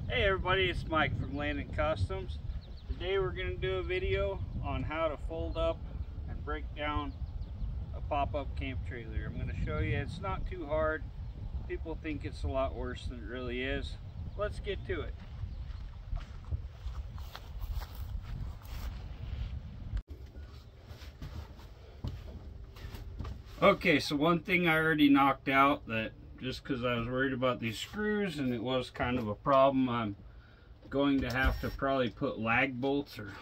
Hey everybody, it's Mike from Landon Customs. Today we're going to do a video on how to fold up and break down a pop-up camp trailer. I'm going to show you it's not too hard. People think it's a lot worse than it really is. Let's get to it. Okay, so one thing I already knocked out, that just because I was worried about these screws and it was kind of a problem, I'm going to have to probably put lag bolts or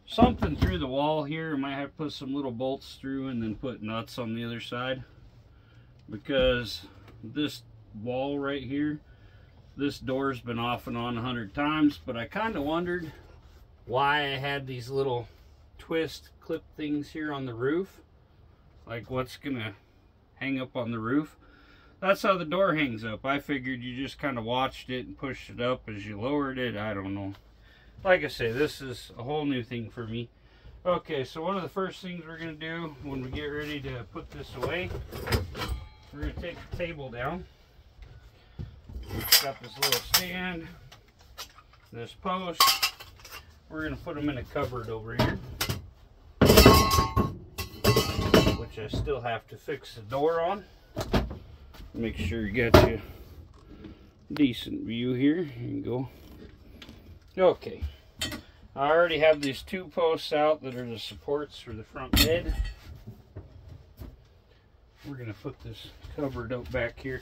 something through the wall here. I might have to put some little bolts through and then put nuts on the other side, because this wall right here, this door's been off and on 100 times, but I kind of wondered why I had these little twist clip things here on the roof. Like, what's gonna hang up on the roof? That's how the door hangs up. I figured you just kind of watched it and pushed it up as you lowered it. I don't know. Like I say, this is a whole new thing for me. Okay, so one of the first things we're gonna do when we get ready to put this away, we're gonna take the table down. Got this little stand, this post. We're gonna put them in a cupboard over here, which I still have to fix the door on. Make sure you got your decent view here. Here you go. Okay, I already have these two posts out that are the supports for the front bed. We're gonna put this cupboard up back here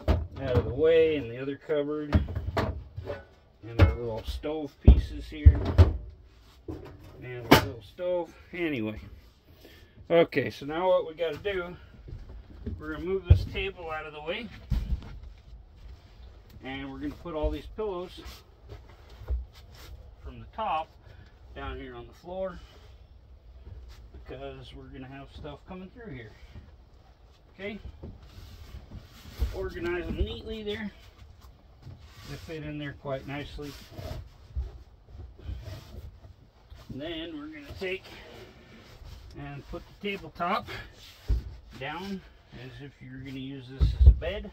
out of the way, and the other cupboard, and our little stove pieces here, and a little stove. Anyway, okay, so now what we got to do, we're going to move this table out of the way, and we're going to put all these pillows from the top down here on the floor, because we're going to have stuff coming through here. Okay, organize them neatly there. They fit in there quite nicely. And then we're going to take and put the tabletop down as if you're going to use this as a bed.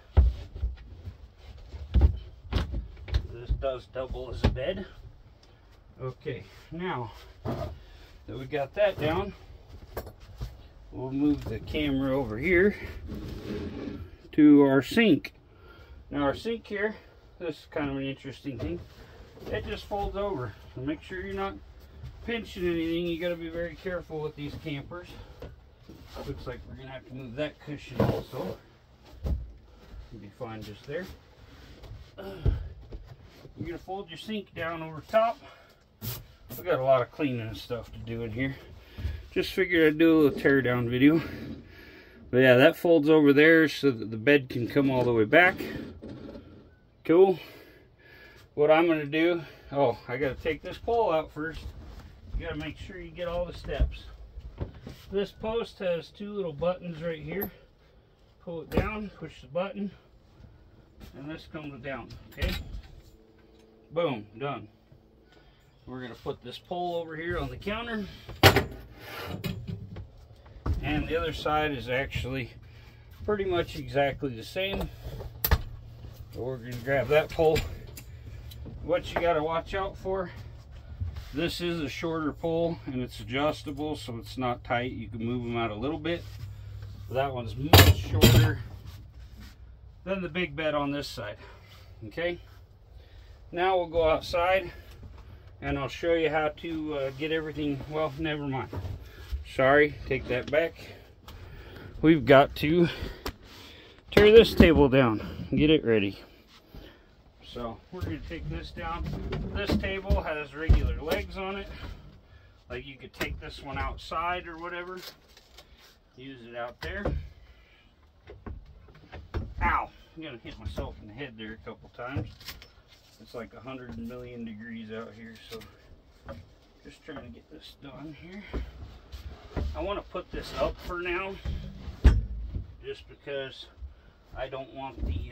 This does double as a bed. Okay, now that we got that down, we'll move the camera over here to our sink. Now our sink here, this is kind of an interesting thing. It just folds over. So make sure you're not pinching anything. You got to be very careful with these campers. Looks like we're gonna have to move that cushion also. It'll be fine just there. You're gonna fold your sink down over top. We got a lot of cleaning and stuff to do in here. Just figured I'd do a little tear down video. But yeah, that folds over there so that the bed can come all the way back. Cool. What I'm gonna do, oh, I gotta take this pole out first. You gotta make sure you get all the steps. This post has two little buttons right here. Pull it down, push the button, and this comes down, okay? Boom, done. We're gonna put this pole over here on the counter. And the other side is actually pretty much exactly the same. So we're gonna grab that pole. What you gotta watch out for, this is a shorter pole and it's adjustable, so it's not tight. You can move them out a little bit. That one's much shorter than the big bed on this side. Okay, now we'll go outside and I'll show you how to get everything. Well, never mind. Sorry, take that back. We've got to tear this table down, get it ready. So we're going to take this down. This table has regular legs on it. Like, you could take this one outside or whatever. Use it out there. Ow! I'm going to hit myself in the head there a couple times. It's like 100 million degrees out here, so just trying to get this done here. I want to put this up for now, just because I don't want the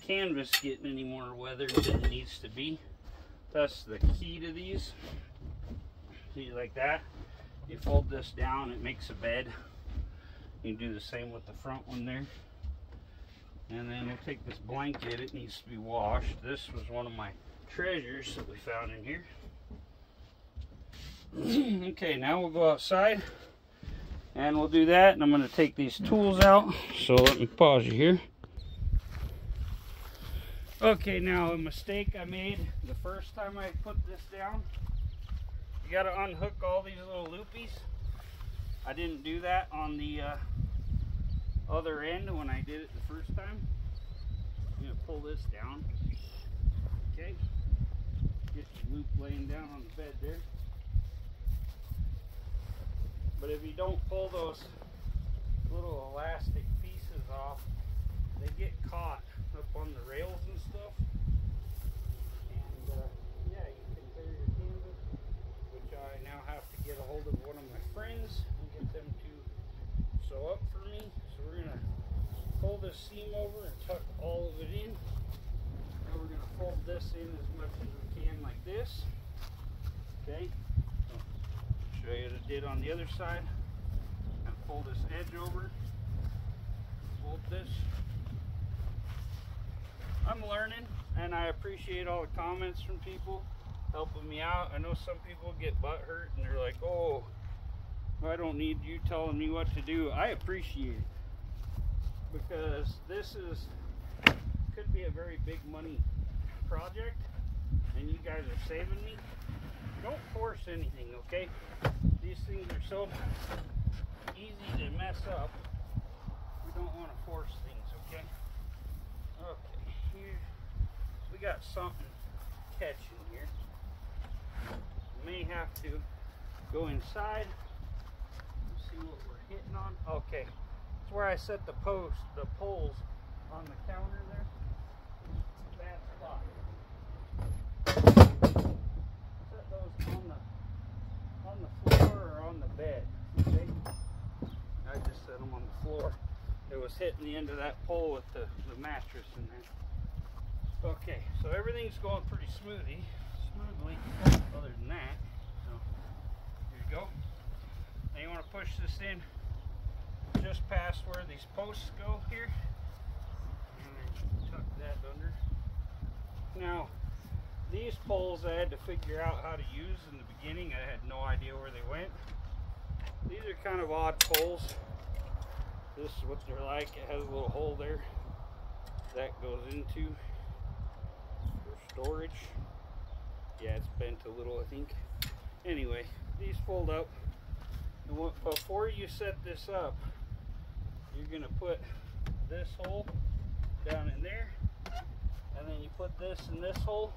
canvas getting any more weathered than it needs to be. That's the key to these. See, like that. You fold this down, it makes a bed. You can do the same with the front one there. And then we'll take this blanket. It needs to be washed. This was one of my treasures that we found in here. Okay, now we'll go outside and we'll do that. And I'm going to take these tools out. So let me pause you here. Okay, now a mistake I made the first time I put this down. You got to unhook all these little loopies. I didn't do that on the other end when I did it the first time. I'm going to pull this down. Okay. Get the loop laying down on the bed there. But if you don't pull those little elastic pieces off, they get caught up on the rails and stuff. And yeah, you can tear your canvas, which I now have to get a hold of one of my friends and get them to sew up for me. So we're going to pull this seam over and tuck all of it in. Now we're going to fold this in as much as we can like this. Okay. So show you what I did on the other side. And fold this edge over. Fold this. I'm learning, and I appreciate all the comments from people helping me out. I know some people get butt hurt and they're like, oh, I don't need you telling me what to do. I appreciate it, because this could be a very big money project and you guys are saving me. Don't force anything, okay? These things are so easy to mess up. We don't want to force things, okay? Okay, here we got something catching here. May have to go inside and see what we're hitting on. Okay, it's where I set the poles on the counter there. That spot. Set those on the floor or on the bed. Okay, I just set them on the floor. It was hitting the end of that pole with the mattress in there. Okay, so everything's going pretty smoothly, other than that. So here you go. Now you want to push this in just past where these posts go here, and then tuck that under. Now these poles I had to figure out how to use in the beginning. I had no idea where they went. These are kind of odd poles. This is what they're like. It has a little hole there that goes into for storage. Yeah, it's bent a little, I think. Anyway, these fold up. And before you set this up, you're going to put this hole down in there, and then you put this in this hole,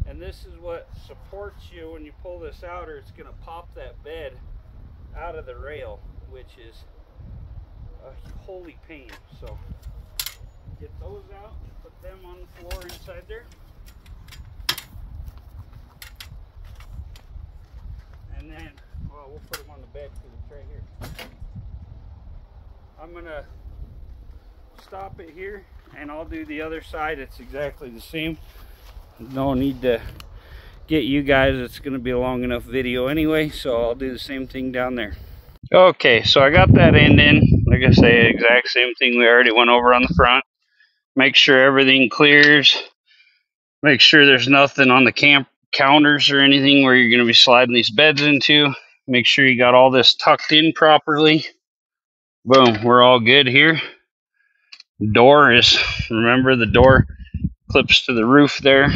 and this is what supports you when you pull this out, or it's going to pop that bed out of the rail, which is a holy pain. So get those out and put them on the floor inside there. And then, well, we'll put them on the bed because it's right here. I'm gonna stop it here and I'll do the other side. It's exactly the same. No need to get you guys. It's gonna be a long enough video anyway, so I'll do the same thing down there. Okay, so I got that end in. Like I say, exact same thing we already went over on the front. Make sure everything clears. Make sure there's nothing on the camp counters or anything where you're going to be sliding these beds into. Make sure you got all this tucked in properly. Boom, we're all good here. Door is, remember the door clips to the roof there.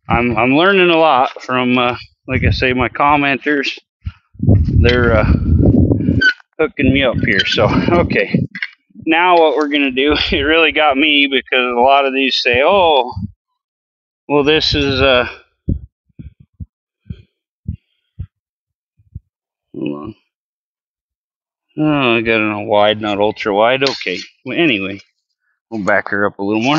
I'm learning a lot from, like I say, my commenters. They're hooking me up here. So, okay. Now what we're going to do, it really got me because a lot of these say, oh, well, this is, hold on. Oh, I got it on wide, not ultra wide. Okay. Well, anyway, we'll back her up a little more.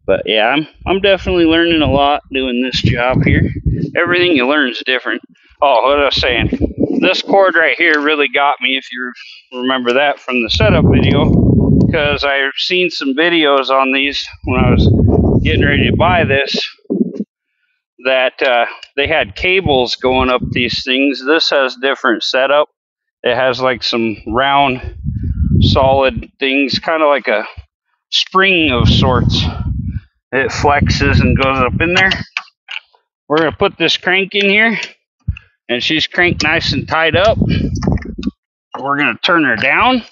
But yeah, I'm definitely learning a lot doing this job here. Everything you learn is different. Oh, what I was saying, this cord right here really got me, if you remember that from the setup video, because I've seen some videos on these when I was getting ready to buy this, that they had cables going up these things. This has different setup. It has like some round, solid things, kind of like a spring of sorts. It flexes and goes up in there. We're going to put this crank in here, and she's cranked nice and tied up. We're going to turn her down.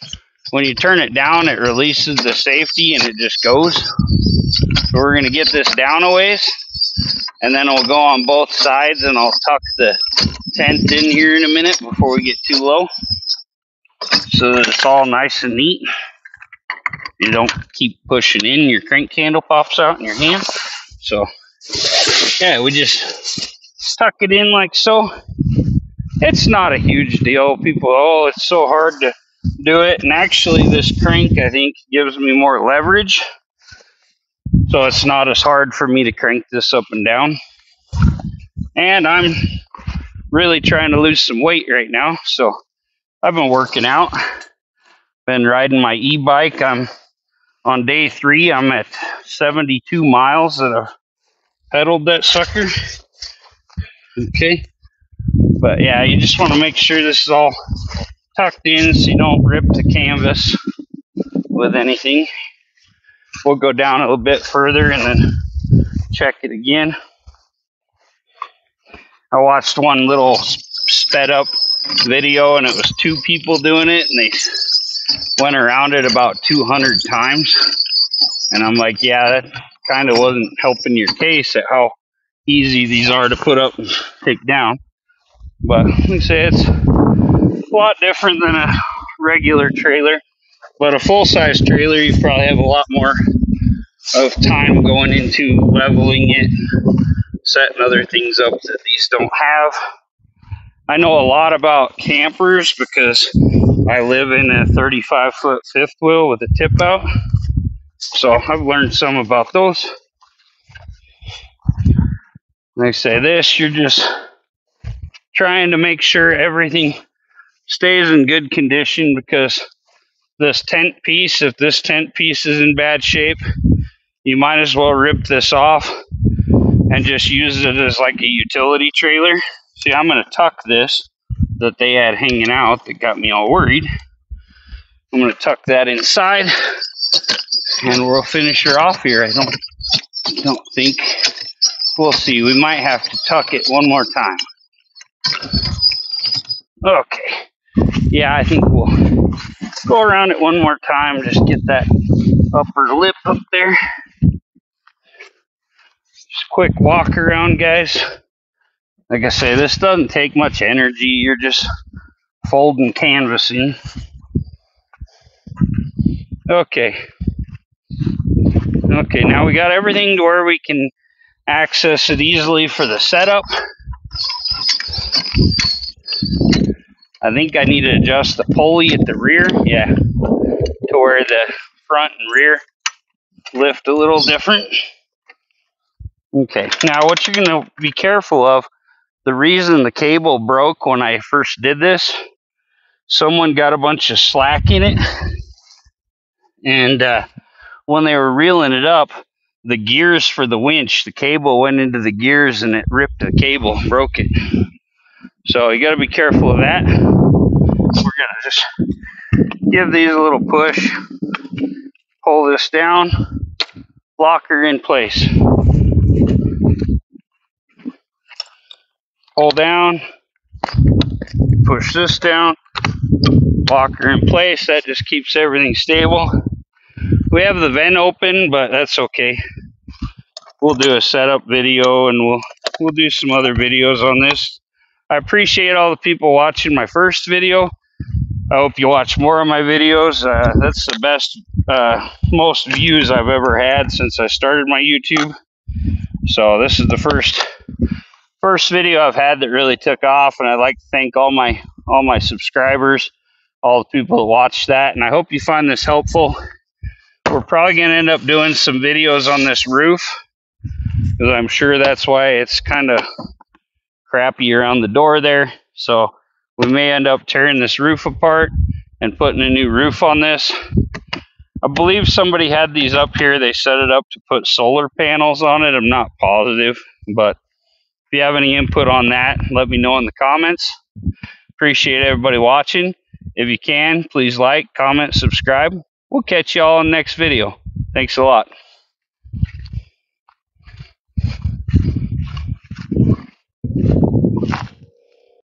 When you turn it down, it releases the safety and it just goes. So we're going to get this down a ways, and then we'll go on both sides, and I'll tuck the tent in here in a minute before we get too low, so that it's all nice and neat. You don't keep pushing in, your crank handle pops out in your hand. So yeah, we just tuck it in like so. It's not a huge deal. People, oh, it's so hard to do it. And actually this crank, I think, gives me more leverage. So it's not as hard for me to crank this up and down. And I'm really trying to lose some weight right now. So I've been working out, been riding my e-bike. I'm on day 3. I'm at 72 miles that I've pedaled that sucker. Okay. But yeah, you just want to make sure this is all tucked in so you don't rip the canvas with anything. We'll go down a little bit further and then check it again. I watched one little sped up video, and it was 2 people doing it, and they went around it about 200 times. And I'm like, yeah, that kind of wasn't helping your case at how easy these are to put up and take down. But like I say, it's a lot different than a regular trailer. But a full-size trailer, you probably have a lot more of time going into leveling it, setting other things up that these don't have. I know a lot about campers because I live in a 35-foot fifth wheel with a tip out. So I've learned some about those. Like I say, this, you're just trying to make sure everything stays in good condition, because this tent piece, if this tent piece is in bad shape, you might as well rip this off and just use it as like a utility trailer. See, I'm going to tuck this that they had hanging out that got me all worried. I'm going to tuck that inside, and we'll finish her off here. I don't think. We'll see. We might have to tuck it one more time. Okay. Yeah, I think we'll go around it one more time. Just get that upper lip up there. Just a quick walk around, guys. Like I say, this doesn't take much energy. You're just folding canvassing. Okay. Okay, now we got everything to where we can access it easily for the setup. I think I need to adjust the pulley at the rear. Yeah. To where the front and rear lift a little different. Okay, now what you're going to be careful of, the reason the cable broke when I first did this, someone got a bunch of slack in it, and when they were reeling it up, the gears for the winch, the cable went into the gears and it ripped the cable, broke it. So you got to be careful of that. We're going to just give these a little push, pull this down, lock her in place. Pull down, push this down, lock her in place. That just keeps everything stable. We have the vent open, but that's okay. We'll do a setup video, and we'll do some other videos on this. I appreciate all the people watching my first video. I hope you watch more of my videos. That's the best, most views I've ever had since I started my YouTube. So this is the first video I've had that really took off, and I'd like to thank all my subscribers, all the people that watched that, and I hope you find this helpful. We're probably going to end up doing some videos on this roof, because I'm sure that's why it's kind of crappy around the door there. So we may end up tearing this roof apart and putting a new roof on this. I believe somebody had these up here. They set it up to put solar panels on it. I'm not positive, but if you have any input on that, let me know in the comments. Appreciate everybody watching. If you can, please like, comment, subscribe. We'll catch you all in the next video. Thanks a lot.